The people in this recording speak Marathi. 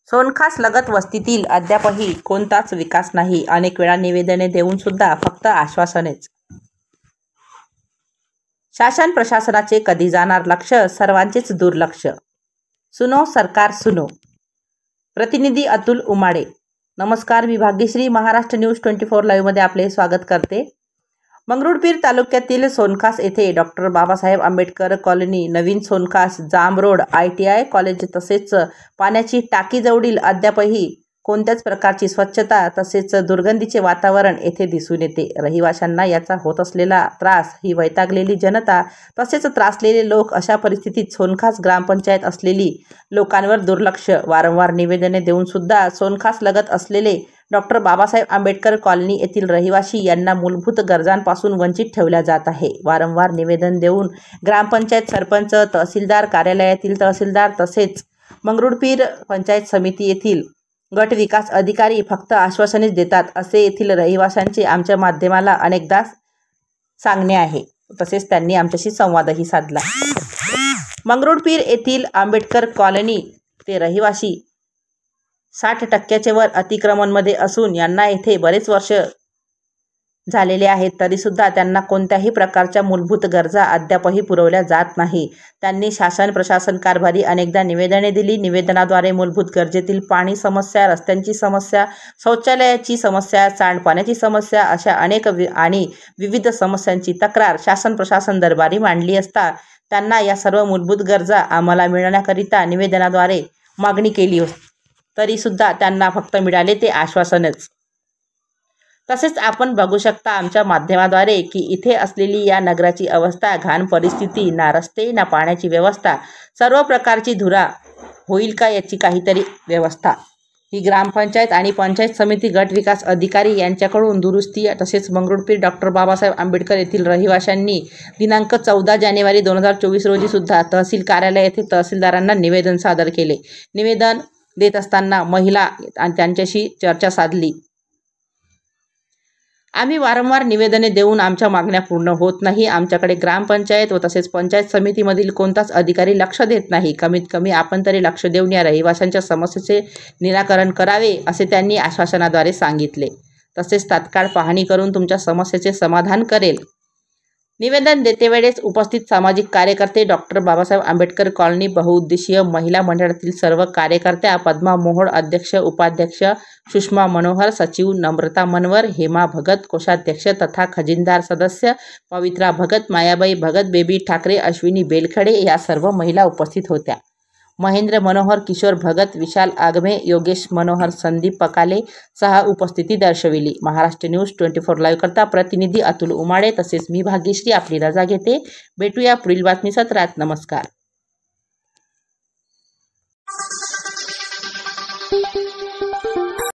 सोनखास लगत वस्तीतील अद्यापही कोणताच विकास नाही। अनेक वेळा निवेदने देऊन सुद्धा फक्त आश्वासनेच। शासन प्रशासनाचे कधी जाणार लक्ष? सर्वांचेच दुर्लक्ष। सुनो सरकार सुनो। प्रतिनिधी अतुल उमाडे। नमस्कार, मी भाग्यश्री महाराष्ट्र न्यूज 24 लाईव्ह मध्ये आपले स्वागत करते। मंगरुळपीर तालुक्यातील सोनखास येथे डॉक्टर बाबासाहेब आंबेडकर कॉलनी, नवीन सोनखास, जाम रोड, ITI कॉलेज तसेच पाण्याची टाकी जवळील अद्यापही कोणत्याच प्रकारची स्वच्छता तसेच दुर्गंधीचे वातावरण येथे दिसून येते। रहिवाशांना याचा होत असलेला त्रास, ही वैतागलेली जनता तसेच त्रासलेले लोक, अशा परिस्थितीत सोनखास ग्रामपंचायत असलेली लोकांवर दुर्लक्ष, वारंवार निवेदने देऊन सुद्धा सोनखास लगत असलेले डॉक्टर बाबासाहेब आंबेडकर कॉलनी येथील रहिवासी यांना मूलभूत गरजांपासून वंचित ठेवल्या जात आहे। वारंवार निवेदन देऊन ग्रामपंचायत सरपंच, तहसीलदार कार्यालयातील तहसीलदार तसेच मंगरुळपीर पंचायत समिती येथील गट विकास अधिकारी फक्त आश्वासनेच देतात, असे येथील रहिवाशांचे आमच्या माध्यमाला अनेकदा सांगणे आहे। तसेच त्यांनी आमच्याशी संवादही साधला। मंगरुळपीर येथील आंबेडकर कॉलनी ते रहिवासी 60% वर अतिक्रमणमध्ये असून यांना येथे बरेच वर्ष झालेले आहेत, तरी सुद्धा त्यांना कोणत्याही प्रकारच्या मूलभूत गरजा अद्यापही पुरवल्या जात नाही। त्यांनी शासन प्रशासन कारभारी अनेकदा निवेदने दिली। निवेदनाद्वारे मूलभूत गरजेतील पाणी समस्या, रस्त्यांची समस्या, शौचालयाची समस्या, सांडपाण्याची समस्या अशा अनेक आणि विविध समस्यांची तक्रार शासन प्रशासन दरबारी मांडली असता त्यांना या सर्व मूलभूत गरजा आम्हाला मिळवण्याकरिता निवेदनाद्वारे मागणी केली होती, तरी सुद्धा त्यांना फक्त मिळाले ते आश्वासनच। तसेच आपण बघू शकता आमच्या माध्यमाद्वारे की इथे असलेली या नगराची अवस्था, घाण परिस्थिती, ना रस्ते ना पाण्याची व्यवस्था, सर्व प्रकारची धुरा होईल का याची काहीतरी व्यवस्था ही ग्रामपंचायत आणि पंचायत समिती गट विकास अधिकारी यांच्याकडून दुरुस्ती। तसेच मंगरुळपीर डॉक्टर बाबासाहेब आंबेडकर येथील रहिवाशांनी दिनांक 14 जानेवारी 2024 रोजी सुद्धा तहसील कार्यालय येथे तहसीलदारांना निवेदन सादर केले। निवेदन देत असताना महिला आणि त्यांच्याशी चर्चा साधली। आम्ही वारंवार निवेदने देऊन आमच्या मागण्या पूर्ण होत नाही। आमच्याकडे ग्रामपंचायत व तसेच पंचायत समितीमधील कोणताच अधिकारी लक्ष देत नाही। कमीत कमी आपण तरी लक्ष देऊन या रहिवाशांच्या समस्येचे निराकरण करावे, असे त्यांनी आश्वासनाद्वारे सांगितले। तसेच तात्काळ पाहणी करून तुमच्या समस्येचे समाधान करेल। निवेदन देतेवेळेस उपस्थित सामाजिक कार्यकर्ते, डॉक्टर बाबासाहेब आंबेडकर कॉलनी बहुउद्देशीय महिला मंडळातील सर्व कार्यकर्त्या, पद्मा मोहोळ अध्यक्ष उपाध्यक्ष, सुषमा मनोहर सचिव, नम्रता मनवर, हेमा भगत कोषाध्यक्ष तथा खजिनदार सदस्य, पवित्रा भगत, मायाबाई भगत, बेबी ठाकरे, अश्विनी बेलखडे या सर्व महिला उपस्थित होत्या। महेंद्र मनोहर, किशोर भगत, विशाल आगमे, योगेश मनोहर, संदीप पकाले सह उपस्थिती दर्शविली। महाराष्ट्र न्यूज 24 लाईव्ह करता प्रतिनिधी अतुल उमाडे तसेच मी भाग्यश्री आपली रजा घेते। भेटूया पुढील बातमी सत्रात। नमस्कार।